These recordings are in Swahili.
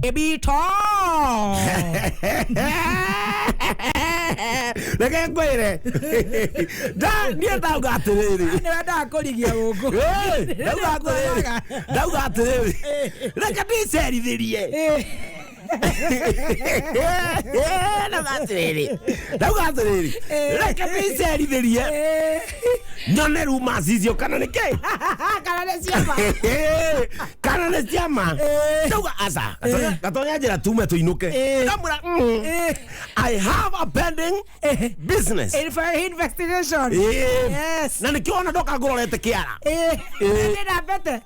Ebito. Reke ngwire. Nie ndauga atiriri. Nĩwenda kũrigia gũkũ. Ndauga atiriri. Reke ndicerithirie. Ndauga atiriri. Reke ndicerithirie. Nyone ruma cicio kana nĩ kĩ? Kana nĩ ciama. Ndauga aca. Gatonya njĩra tume tũinũke. Kamũra. I have a pending business. Investigation. Yes. Na nĩkĩo ona ndoka ngũrorete kĩara. Nĩna bete.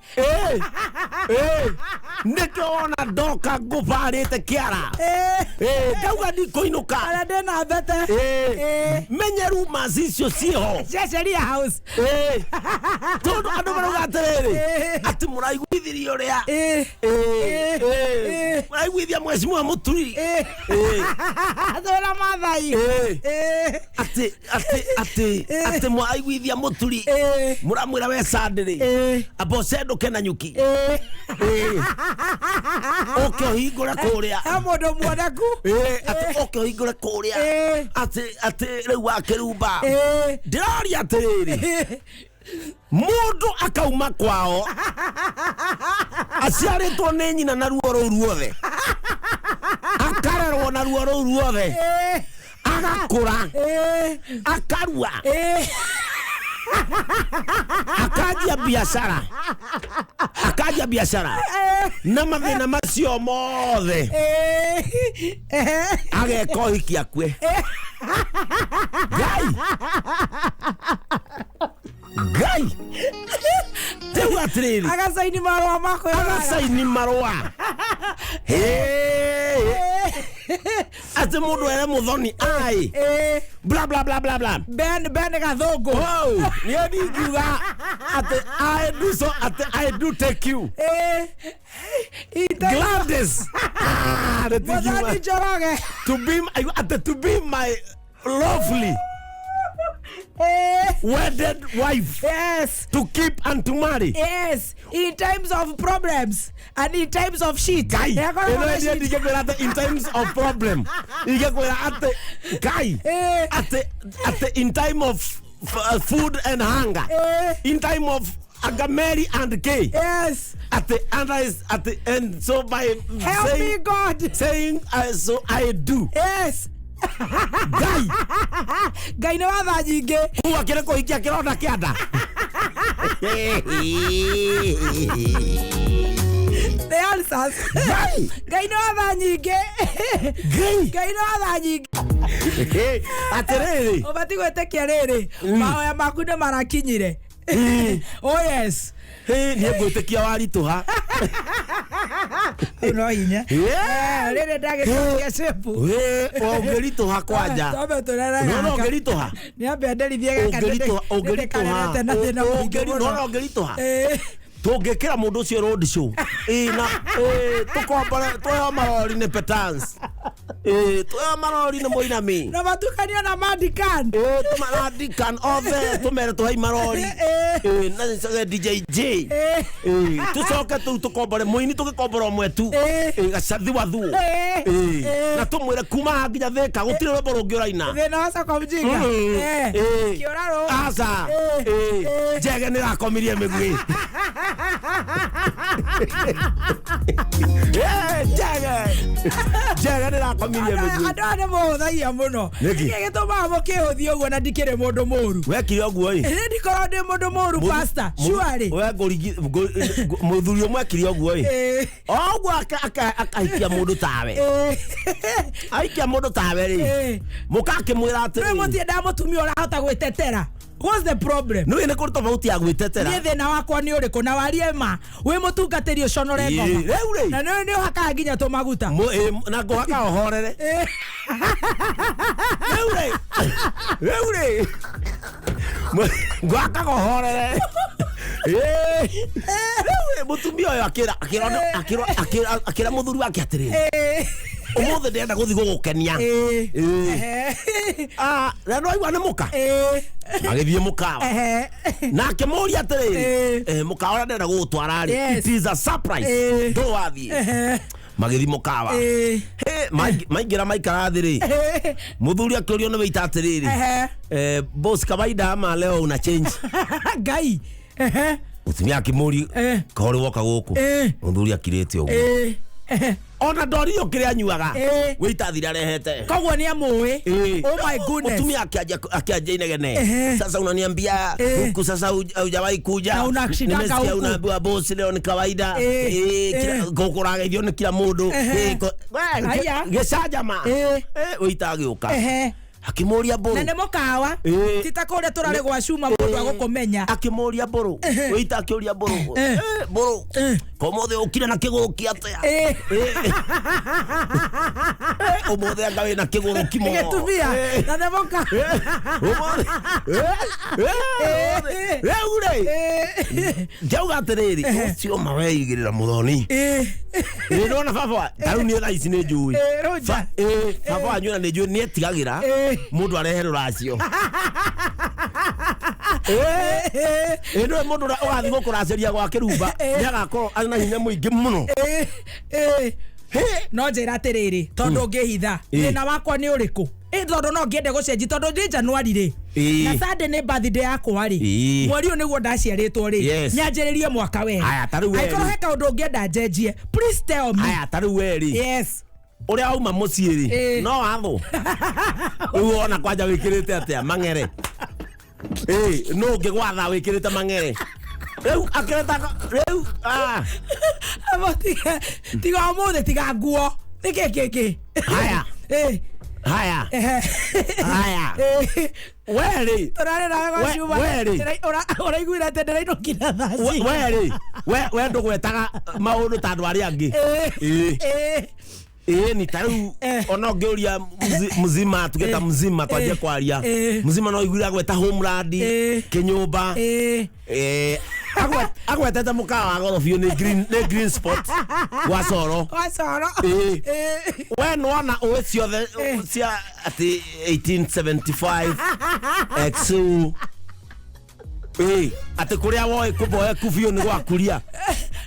Nĩkĩo ona ndoka ngũbarĩte kĩara. Ndauga ndikũinũka. Ara ndĩna bete. Menye ruma cicio ciĩho. Ceceria house. Tondũ andũ marauga atĩrĩrĩ atĩ mũraiguithirie ũrĩa mũraiguithia mheshimiwa Mũturi Thora Maathai atĩ mũraiguithia Mũturi mũramwĩra we Sandĩrĩ aboce ndũke na nyuki ũke ũhingũre kũrĩa mũndũ muoneku atĩ ũke ũhingũre kũrĩa atĩ rĩu wakĩrumba ndĩroria atĩrĩrĩ mũndũ akauma kwao aciarĩtwo nĩ nyina na ruo rũu ruothe akarerwo na ruo rũu ruothe agakũra akarua akajia biashara na mathĩna macio mothe ageka ũhiki akue Gai Teu atriri agasaini marũa mako agasaini marũa ati mũndũ ere mũthoni ai bla bla bla bla bla Ben gathũngũ niĩ ndingiuga ati I do take you Gladys Mũthoni Njoroge to be my lovely wedded wife. Yes. To keep and to marry. Yes. In times of problems and in times of shit. Guy. In times of problem. Guy. In time of food and hunger. In time of Agameri and K. Yes. At the end. So by help saying, me God. Saying so I do. Yes. Gai no watha nyingĩ kuwa kĩrĩ kũhikia kĩronda kĩanda the answers Gai no watha nyingĩ Gai no watha nyingĩ atĩrĩrĩ ũbati gwĩtĩkia rĩrĩ mahoya maku nĩ marakinyire oh yes niĩ ngwĩtĩkia waritũha no hinya rĩrĩ ndagĩtũkia sepu ũngĩritũha kwanja no ũngĩritũha nĩambe nderithie ũngĩritũha no ũngĩritũha tũngĩkĩra mũndũ ũcio road show na tũkombore tũheo marori nĩ petans tũheo marori nĩ mũinami na matukanio na Madikan Madikan othe tũmere tũhei marori na DJ J tũcoke tũu tũkombore mũini tũgĩkombora ũmwe tu gacathi wa thuo na tũmwĩre kuma nginya Thĩka gũtirĩ rwĩmbo rũngĩ ũraina thĩna wa Soko Mjinga kĩũrarũ aca Njege nĩrakomirie mĩguĩ Njega nĩrakomirie mĩguĩ andũ nĩ mũhũthagia mũno nĩkĩ gĩtũmaga mũkĩhũthia ũguo na ndikĩrĩ mũndũ mũru wekire ũguo ĩ ndikorwo ndĩ mũndũ mũru pastor surely we mũthuri ũmwe ekire ũguo ĩ ũguo akahikia mũndũ tawe aikia mũndũ tawe rĩ mũkakĩmwĩra atĩ rĩu mũtiendaga mũtumia ũrahota gwĩtetera. What's the problem? No ine kuri tofauti ya gwitetera. Ni thina wakwa ni uriku na warie ma. We mutungatiri uconore ngoma. Na no ni haka nginya to maguta. Na ngo haka ohorere. Reure. Ngo haka ohorere. Mutumia oyo akira muthuri wake atiri. Umothe ndenda guthi gugukenia na no aigua nĩ mũka agĩthiĩ mũkawa nake mũria atĩrĩrĩ mũkawa ndenda gũgũtwara rĩ it is a surprise ndũwathiĩ magithimo kawa maingira maikara thiri muthuri akiorio no weita atiriri boss kawaida ama leo una change Ngai utumia kimuri kore woka guku muthuri akirete ugu ona dorio kire anyuaga weita thira rehete kogwo ni amui oh my goodness utumia akiaje inegene sasa unaniambia huku sasa hujawahi kuja nimesikia unaambiwa boss leo ni kawaida gukuraga ithio ni kila mundu gesajama weita agiuka akimuria buru nene mukawa titakore turare gwa cuma mundu agukumenya akimuria buru weita akiuria buru buru komothe ukire na kiguru kiatea omothe agawe na kiguru kimo getumia na nemoka jauga atiriri ucio maweigirira muthoni nona baba taru ni tha ici ni njui baba anyuna ni njui ni etigagira mundu areherwo racio eno mundu ugathi gukuraceria gwa kirumba ni agakorwo ari na hinya muingi muno no njira atiriri tondu ngihitha thina wakwa ni uriku tondu no ngiende gucenji tondu ndi Januari ri na Sunday ni birthday yakwa ri mweri uyu niguo ndaciaritwo ri nyanjiririe mwaka we aikoro he kaundu ngienda njenjie please tell me aya taru weri yes uria auma mucii ri no athu riu ona kwanja wikirite atia mang'ere no ngigwatha wikirite mang'ere riu akireta riu tiga umuthi tiga nguo nikiki haya haya haya weri turare na go ciuma uraiguira te ndiraino kina thasi weri we ndugwetaga maundu ta andu aria angi ni taru ona ngeuria mzima tugeta mzima twaje kwaria mzima no igwira gweta homeland kinyumba agwetete mukawa gorofio ni green spot wasoro we nona uwe ciothe cia ati 1875 exu ati kuria woi kuboe kufio ni gwakuria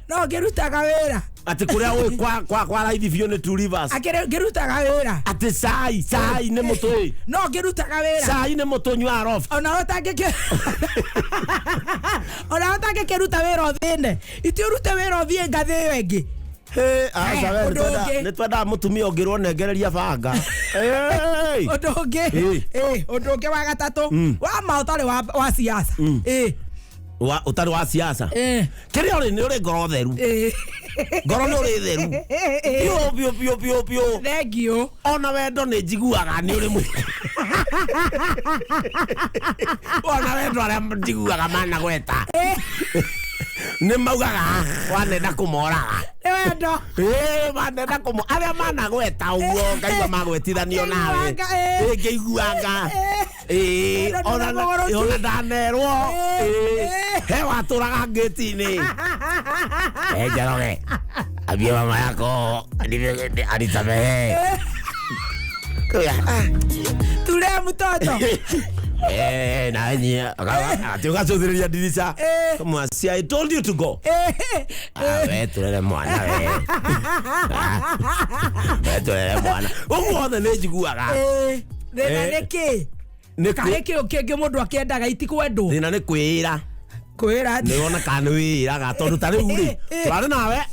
no ngirutaga wira ati kuria woi kwa raithi fio ni Two Rivers ngirutaga wira ati sai ni mutoi no ngirutaga wira sai ni mutonyu arof ona otake kiruta wira othinde iti urute wira othie ngathi yo ingi nä twenda mutumia å ngä rwo nengereria banga undu ungi wa gatatu wa ma utari wa siasa utarä wa siasa kä rä a å rä nä å rä ngoro theru ngoro nä å rä theru piå thengio ona wendo nä njiguaga nä å rä mwe ona wendo arä a njiguaga managweta nä maugaga wanenda kå moraga wendo manenda kå arä a managweta å guo ngaigua magwetithanio nawe ngä iguanga ona ndanerwo he watå raga ngä ti-inä Njoroge ambia mama yako anitamehe ture mtoto na nyia atiuga cuthiria dirisha kama si I told you to go we turere mwana we turere mwana uguothe nä njiguaga thina niki kare kä å kä ngä må ndå akendaga itikwendwo thä na nä kwä ra nä wona kana nä wä raga tondå ta rä u rä twarä nawe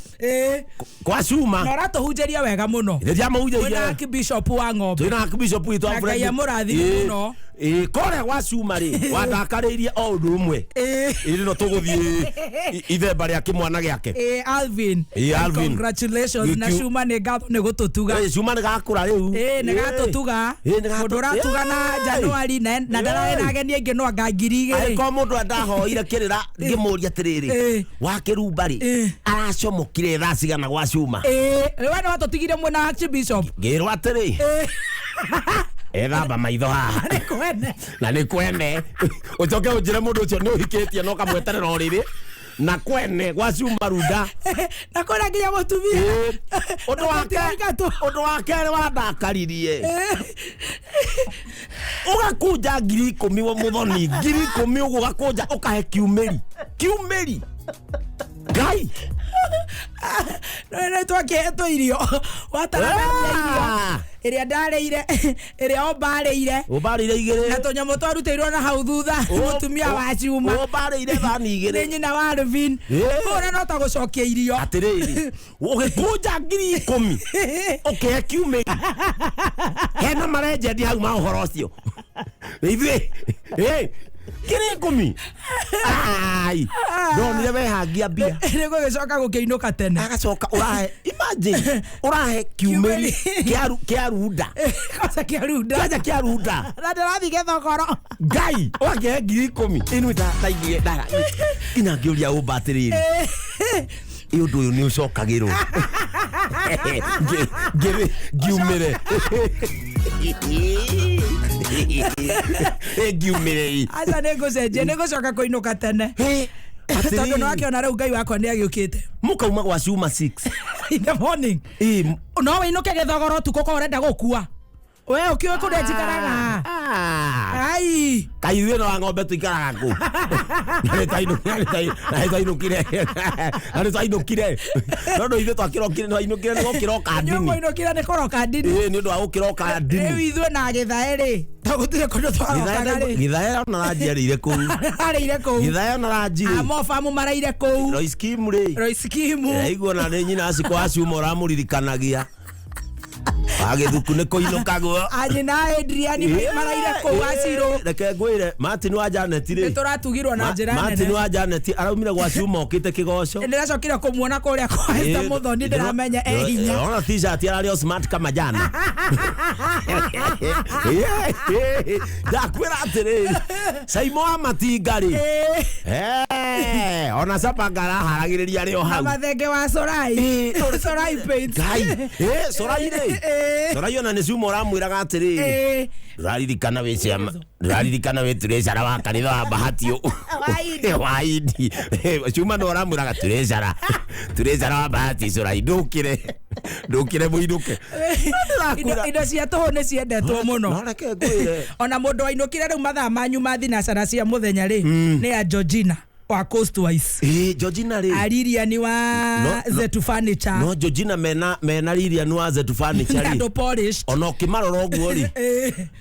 kwa cuma na ratå hunjäria wega må no rä ria mahunjäirie Archbishop wa Ng'ombe twä na Archbishop witå wa Ngai amũrathime mũno kore gwa cuma rä wandakarä o å ndå å mwe rä no tå gå thiä ithemba rä a kä mwana gä ake Alvin congratulations na cuma nä ngatho nä gå tå tuga cuma nä gakå ra rä u nä gatå tuga må ndå ratuga na Januari na ndararä na ageni aingä no anga ngiri igä ko må ndå andahoire kä rä ra ngä må ria atä rä rä wakä rumba rä aracomokire thaa cigana gwa cuma we nä watå tigire mwena Archbishop ngä rwo atä rä ethamba maitho haha na nä kwene å coke å njä re må ndå å cio nä å hikä tie no kamweterera o rä rä na kwene gwa cuma runda na kwena nginya må tumia å ndå wa kerä wandakaririe å gakunja 10,000 wa må thoni 10,000 å gå gakunja å kahe kiumä ri Ngai No twakehetwo irio wataranaria irio iria ndareire iria ombareire igere na tonyamu twaruteirwo na hau thutha mutumia wa Cuma ombareire thani igere ni nyina wa Alvin ora no ta gucokia irio atiriri ugikunja 10,000 okay kiume hena marejendi hau ma uhoro ucio ithuĩ kiri 10 ai ndonire wehangia mbia nĩguo gĩcoka gũkĩinũka tene agacoka ũrahe imagine ũrahe kiumeri kĩa runda kaja kĩa runda na ndĩrathiĩ gĩthogoro ngai ũgakĩhe 10,000 ĩno ndaigire ndara nginya ngĩũria ũmba atĩrĩrĩ ũndũ ũyũ nĩ ũcokagĩrwo ngiumĩre ngiumĩre aca nĩngũcoka kũinũka tene tondũ nĩ wakĩona rĩu Ngai wakwa nĩ agĩũkĩte mũkauma gwa Cuma 6 in the morning no wĩinũke gĩthogoro ũtukũ ko ũrenda gũkua we ũkĩũĩ kũrĩa njikaraga ai kaithuĩ no wa ng'ombe tũikaraga kũ na nĩtwainũkire no ithuĩ twakĩrokire nĩgwo kĩroka ndini nĩ kũroka ndini nĩ ũndũ wa gũkĩroka ndini rĩu ithuĩ na gĩthaĩ-rĩ tagũtirĩ kũndũ twarokaga-rĩ gĩthaĩ ona ranjiarĩire kũu gĩthaĩ ona ranjirĩ mobamu maraire kũu Roiskimu aigua na nĩ nyina aciko wa Cuma ũramũririkanagia agithuku nĩ kũinũkagwo anyina Adrian maraire kũu Acirũ reke ngwĩre Martin wa Janet rĩ nĩtũratugirwo na njĩra nene Martin wa Janet araumire gwa Cuma okĩte kĩgoco nĩndĩracokire kũmuona kũrĩa kwa Esther Mũthoni ndĩramenya hinya ona t-shirt ararĩ o smart kama jana ndakwĩra atĩrĩrĩ Saimo wa Matinga rĩ ona Sapanga araharagĩrĩria arĩ o hau mathenge wa Sorai Paints ngai Sorai rĩ Sorai ona nĩ Cuma ũramwĩraga atĩrĩrĩ ndĩraririkana wĩ Treasure wa kanitha wa Bahati waidi Cuma no ũramwĩraga Treasure wa Bahati Sorai ndũkĩre mũinũke indo cia tũhũ nĩ ciendetwo mũno no reke ngwĩre ona mũndũ wainũkire rĩu mathaa manyu ma thinacara cia mũthenya rĩ nĩ ya Georgina wa Coastwise Georgina rĩ Aririani wa Zetu Furniture no Georgina mena Aririani wa Zetu Furniture rĩ andũ polished ona ũkĩmarora ũguo rĩ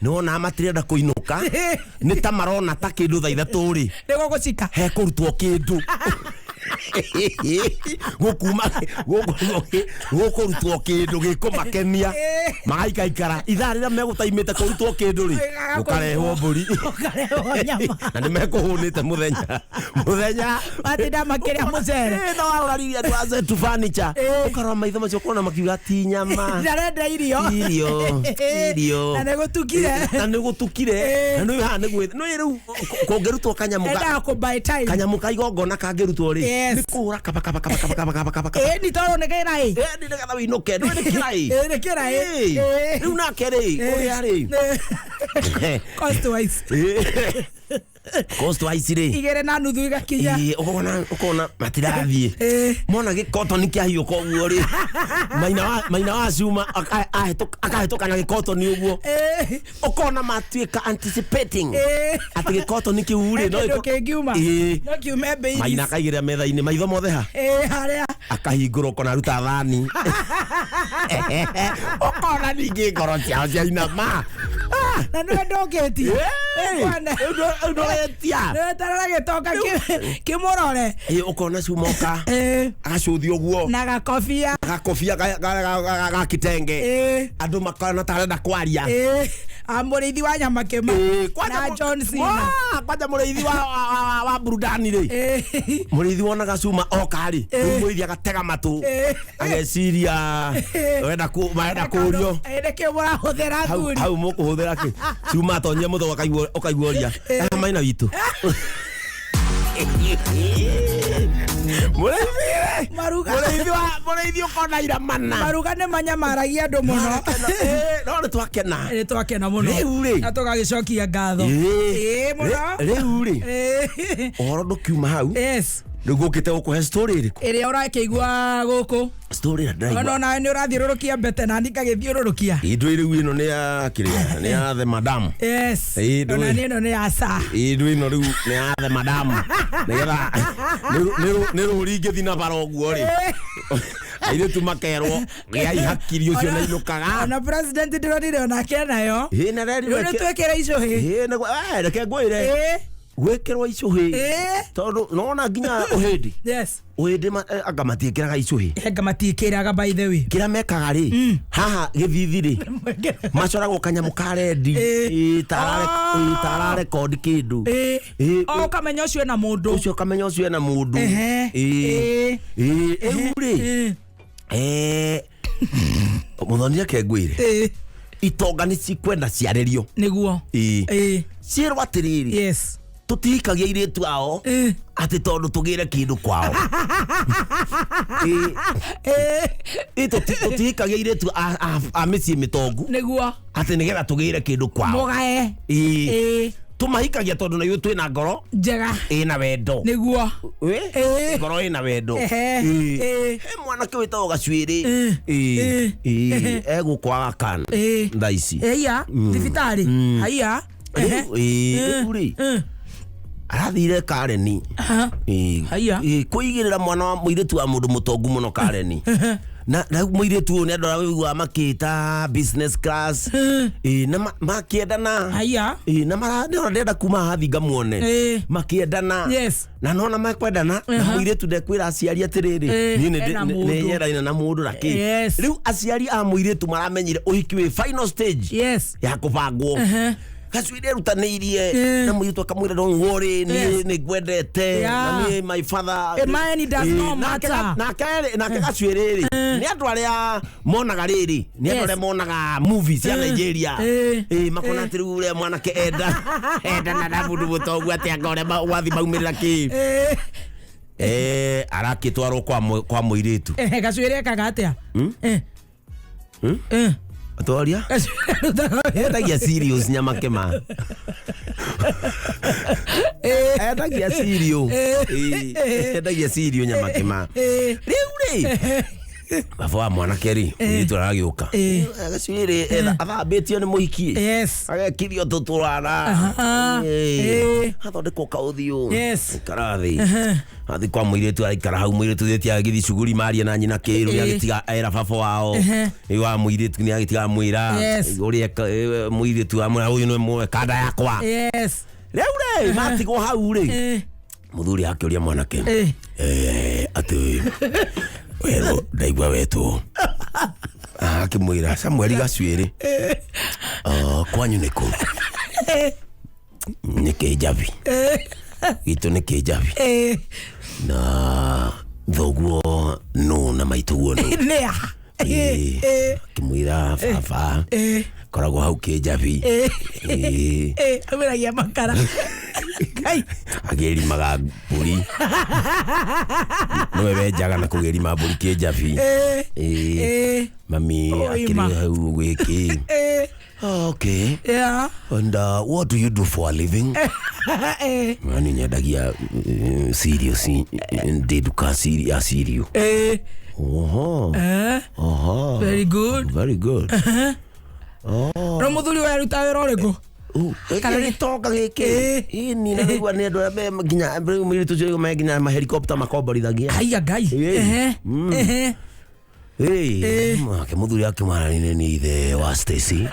nĩwona matirenda kũinũka nĩ ta marona ta kĩndũ thaa ithatũ rĩ nĩguo gũcika he kũrutwo kĩndũ gũkũrutwo kĩndũ gĩkũmakenia magaikaikara ithaa rĩrĩa megũtaimĩte kũrutwo kĩndũ rĩ ũkarehwo mbũri na nĩ mekũhũnĩte mũthenya matinda makĩrĩa mũcere no waroririe andũ a Zetu Furniture ũkarora maitho macio ũkona makiuga ti nyama ndarenda irio na nĩgũtukire na nĩ haha nĩguo no rĩu kũngĩrutwo kanyamu ka igongona kangĩrutwo rĩ nĩ kũhũra kaba ni toro nĩ kĩrai nĩ nĩgetha wĩinũke nĩ kĩrai rĩu nake rĩ ũrĩa rĩ Coastwise rĩ igere na nuthu igakinya ũkona matirathiĩ mona gĩkotoni kĩahiũka ũguo rĩ maina wa Cuma akahĩtũka na gĩkotoni ũguo ũkona matuĩka anticipating atĩ gĩkotoni kĩu rĩ no kiume mbĩ maina akaigĩrĩra metha-inĩ maitho mothe ha harĩa akahingũra ũkona ruta thani ũkona ningĩ ngoro ciao ciainama na nĩ ndũkĩti ndoretia tarara gĩtoka kĩmũrore ũkona Cuma oka agacuthi ũguo na gakobia ga kitenge andũ makona tarenda kwaria mũrĩithi wa nyama kĩma na John Cena kwanja mũrĩithi wa burudani rĩ mũrĩithi wonaga Cuma oka rĩ mũrĩithi agatega matũ ageciria marenda kũrio nĩkĩo mũrahũthĩra thuri hau mũkũhũthĩra kĩ Cuma atonyia mũtho ũkaiguoria maina witũ mũrĩithi ũkona ira mana maruga nĩ manyamaragia andũ mũno no nĩ twakena mũno rĩu rĩ na tũgagĩcokia ngatho mũno rĩu rĩ ũhoro ndũkiuma hau rĩu gũkĩte gũkũhe story ĩrĩkũ ĩrĩa ũrakĩigua gũkũ story no nawe nĩ ũrathiũrũrũkia mbete na ngagĩthiũrũrũkia indũ rĩu ĩno nĩ ya kĩrĩa nĩ ya the madam ona nĩ ĩno nĩ ya sa indũ ĩno rĩu nĩ ya the madam nĩgetha nĩ rũri ingĩthi na bara ũguo rĩ aire tu makerwo gai hakiri ucio na inukaga ona president ndironire ona kenayo na reri no twekera icuhi na reke ngwire gwikirwa icuhi tondu nona nginya uhindi yes uhindi anga matiikiraga icuhi anga matiikiraga by the way kira mekaga ri haha githithi ri macoragwo kanyamu ka rendi tara record kindu o kamenya ucio na mundu ucio kamenya ucio na mundu ri muthoni ake ngwire itonga ni cikwenda ciarerio niguo ciirwo atiriri yes tutikagia iritu ao ati tondu tugire kindu kwao tutikagia iritu a micii mitongu niguo ati nigetha tugire kindu kwao mugae tumahikagia tondu na yu twina ngoro njega ina wendo niguo ngoro ina wendo mwanake witagwo Gacuiri egukwaga kana thaici ya thibitari haiya uri arathire Kareni haiya kuigirira mwana wa muiritu wa mundu mutongu muno Kareni na muiritu ni andora wigua makita business class na makiendana haiya na marandira ndenda kuma hathi ngamuone makiendana yes na nona makwendana na muiritu ndekwira aciari atiriri ni yeraina na mundu raki riu aciari a muiritu maramenyire uhiki wi final stage yes ya kubangwo Gacuiri rutanirie na muiritu akamwira don't worry ni gwendete na ni my father money does not matter na Gacuiri ri ni andu aria monaga riri ni andu aria monaga movies ya Nigeria makona atiru ule mwanake enda na mundu mutongu ati angore wathi maumirira ki arakitwarwo kwa muiritu Gacuiri ekaga atia Atoria? Etagia serious nyamakema. Etagia serious. Etagia serious nyamakema. Riu bafwa mwanake ri nitu aragiuka. Gacuiri athambitio ni muhiki. Yes. Agekirio tuturana. Athondekwo kauthio. Yes. Karathi. Athi kwa muiritu aikara hau muiritu theti agithi cuguri maria na nyina kiru ni agitiga era baba wao wa muiritu ni agitiga mwira uri muiritu amwe uyu ni mwe kada yakwa yes riu matigwo hau ri muthuri akiuria mwanake ati wero ndaigwa wetu akimwira Samuel Gacuiri kwanyu niku ni Kijabi gitu ni Kijabi na thoguo no na maituguo no kimwira baba koragwo hau Kijabi amiragia makara agerimaga mburi nowe wenjaga na kugerima mburi Kijabi mami akiri hau gwiki okay and what do you do for a living mani nyendagia serious ndeduka serious very good no muthuri wa ruta wera uriku kana gitoka giki ni na igwa ni andu abe nginya muiritu cio me nginya ma helicopter makomborithagia haiya ngai ke muthuri akimarani ni ithe wa Stacy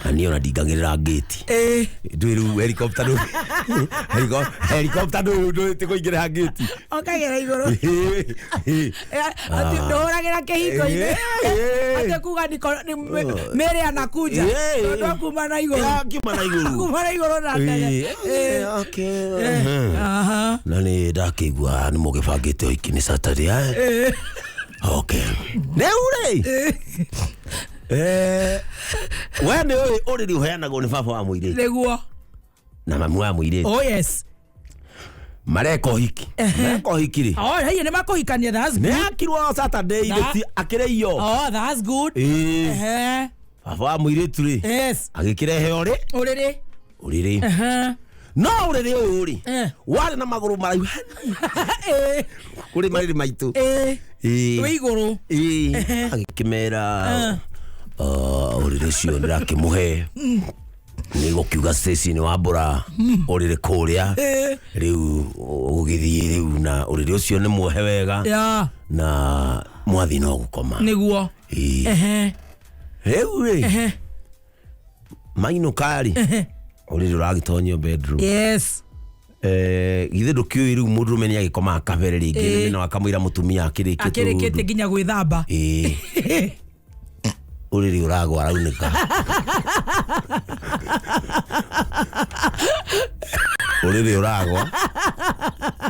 ani ona ndingagirira gate ndwiru helicopter ndo tikuingira gate okagera iguru ati ndoragira kihiko ine ati kuga ni mere anakuja ndo kuma na iguru na ndege okay nani ndakigwa ni mugibangite oikini Saturday okay neure wene uri uheanagwo ni baba wa muiritu niguo na mamu wa muiritu oh yes mareko hiki ri haiya ni makuhikania that's good ne akirwo Saturday akireio oh that's good baba wa muiritu ri yes agikirehe uriri no uriri uri wari na maguru maraihu kuri mariri maitu iguru agikimera uriri cio ndirakimuhe ni gukiuga station wa Mbura urire kuria riu ugithie riu na urire ucio ni muohe wega na mwathi no gukoma niguo riu maino kari urire uragitonyio bedroom yes githe ndukiu riu mundu menya gikoma akabere ringi no akamwira mutumia akirikite nginya gwithamba uriri uragwa raunika uriri uragwa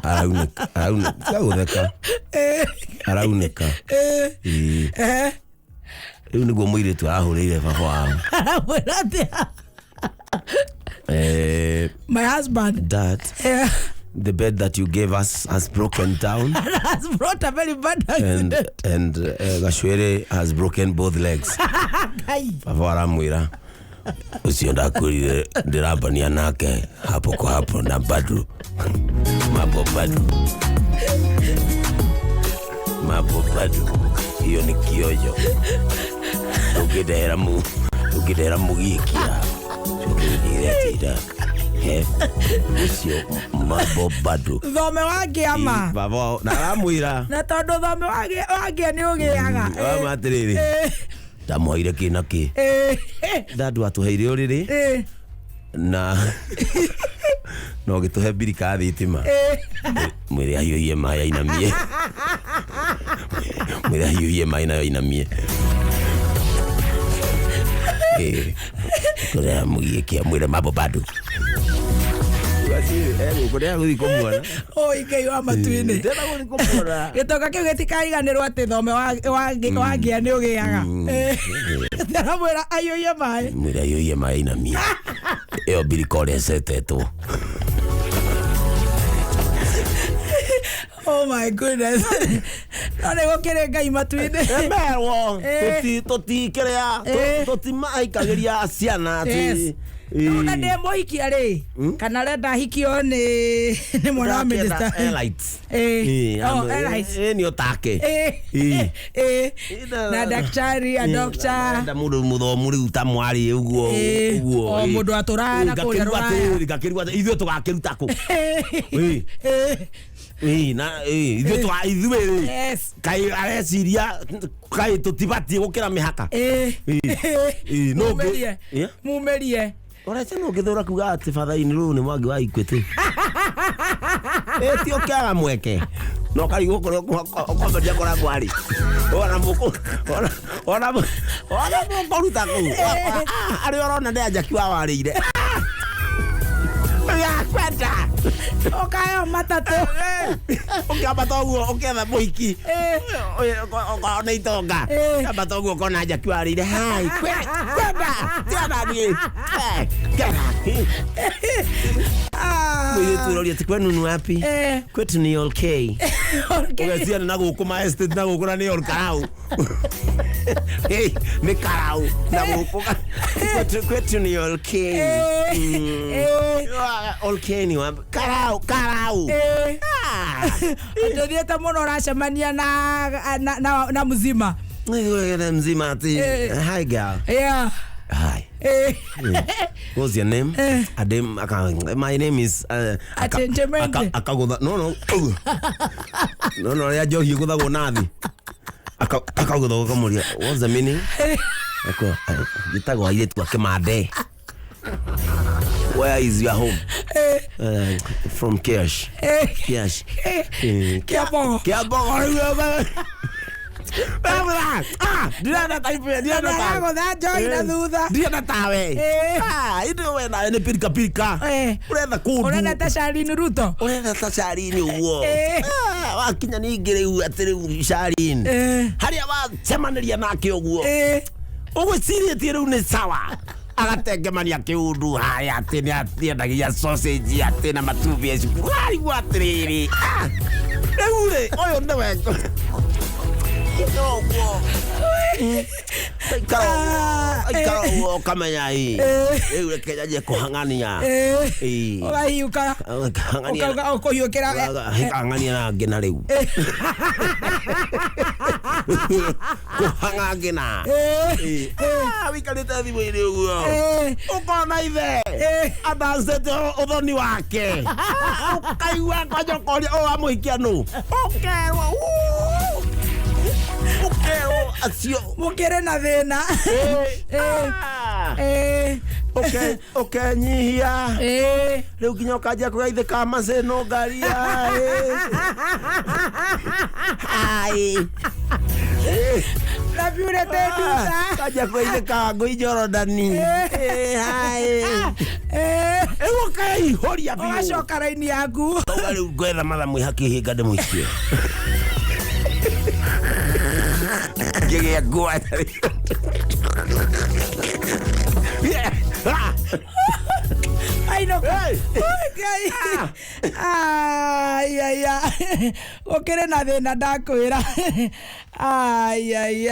araunika gutheka araunika riu niguo muiritu arahurire baba wao my husband dad the bed that you gave us has broken down has brought a very bad accident and Gashwere has broken both legs baba aramwira ucio ndakurire ndirabania nake hapo kwa hapo na bado mambo bado hiyo ni kiojo ukidera mugikia tira ucio mambo bado thome wake ama baba na aramwira na tondu thome wake ni ugiaga matiriri tamoire kinaki dadu atuheire uriri na no gituhe birika thitima mwiri ahiuye maya inamie mwiri ahiuye maya na inamie kura mugikia mwire mambo bado kuria guthi kumwona ikei wa matuini ndena guthi kumwona gitoka kiu gitikaiganirwo ati thome wagia ni ugiaga ndamwira ayuye mai mwira ayuye mai na mia eo birikore setetwo oh my goodness none gukire ngai matuini emerwo tuti kiria tuti maikagiria ciana ati una demo hikia ri kana renda hikio ni mwana wa minister elites elites ni otake na daktari a doctor nda mundu muthomu riu ta mwari uguo o mundu aturana kuria gakirwa ithuĩ tugakiruta ku ithuĩ kai areciria kai tutibatie gukira mihaka mumerie orete no githura kuga ati fathaini ru ni mwangi wa Equity ti okiaga mweke no kari gukoro okomeria kora kwari ona muko ona ruta ku ari orona ndia jaki wa warire ya kwenda okayo matatu okabata uguo oketha muhiki ona itonga abata uguo kona jaki warire hai kwenda tiana ni turoria tikwenu ni wapi kwetu ni okay ugeciana na guku ma estate na guku ni olkarau ni karau na guku kwetu ni okay okay ni wapi karau ndoniete muno racemania na mzima mzima ati hi girl hi what's your name Adem my name is akagutha no ya johi guthagwo nathi akagutha kamuria what's the meaning gitagwo aire tu akimande where is your home from Kiash Kiabo Diana taipe Diana joy na thutha Diana tawe indo wena ni pirika urenda kundu urenda tasharini Ruto urenda tasharini uguo wakinya ni ngire atiri sharini haria wacemaniria nake uguo ugwicirie ti riu ni sawa agatengemania kiundu haya atini atiendagia sausage atina matubi esipurari gwatiriri eure oyo ndewe Ikaro kamenya hii eure kejaje kuhangania ogahiuka hangania ukohiukira hangania na ngena riu kuhangana wikarite thimu-ini uguo ukona ithe athancete uthoni wake ukaigua kwajokoria amuhikia nu ukerwo acio mukire na thina ukenyihia riu nginya ukanjia kugaithika macino ngaria rabiurete nduta kanjia kugaithika ngui Jorodani ukaihoria biu ugacoka raini yaku riu ngwetha mathamu hakihinga ndimuikie Gege agua. Ay no. Ay. Ukire na thina ndakwira. Ay.